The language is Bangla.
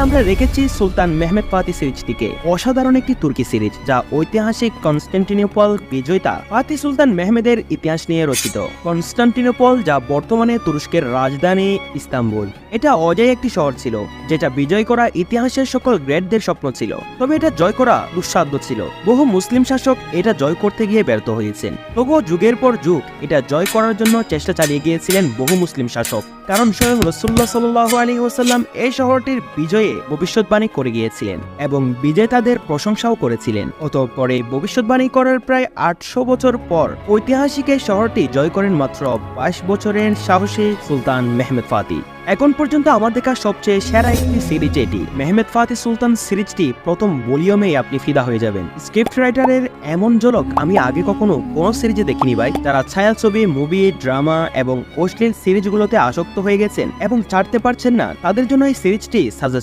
আমরা রেখেছি সুলতান মেহমেদ ফাতি সিরিজটিকে। অসাধারণ একটি তুর্কি সিরিজ যা ঐতিহাসিক কনস্টান্টিনোপল বিজয়িতা ফাতি সুলতান মেহমেদের ইতিহাস নিয়ে রচিত। কনস্টান্টিনোপল যা বর্তমানে তুরস্কের রাজধানী ইস্তাম্বুল, এটা অজেয় একটি শহর ছিল যেটা বিজয় করা ইতিহাসের সকল গ্রেটদের স্বপ্ন ছিল। তবে এটা জয় করা দুঃসাধ্য ছিল। বহু মুসলিম শাসক এটা জয় করতে গিয়ে ব্যর্থ হয়েছেন। তবুও যুগের পর যুগ এটা জয় করার জন্য চেষ্টা চালিয়ে গিয়েছিলেন বহু মুসলিম শাসক, কারণ স্বয়ং রাসূলুল্লাহ সাল্লাল্লাহু আলাইহি ওয়াসাল্লাম এই শহরটির বিজয়ে ভবিষ্যৎবাণী করে গিয়েছিলেন এবং বিজেতাদের প্রশংসাও করেছিলেন। অতঃপর এই ভবিষ্যৎবাণী করার প্রায় 800 বছর পর ঐতিহাসিক এই শহরটি জয় করেন মাত্র 22 বছরের সাহসী সুলতান মেহমেদ ফাতি। এখন পর্যন্ত আমার দেখা সবচেয়ে সেরা একটি সিরিজ এটি। মেহমেদ ফাতি সুলতান সিরিজটি প্রথম ভলিউমেই আপনি ফিদা হয়ে যাবেন। স্ক্রিপ্ট রাইটারের এমন ঝলক আমি আগে কখনো কোনো সিরিজে দেখিনি ভাই। যারা ছায়াছবি, মুভি, ড্রামা এবং অশ্লীল সিরিজগুলোতে আসক্ত হয়ে গেছেন এবং ছাড়তে পারছেন না, তাদের জন্য এই সিরিজটি সাজেস্ট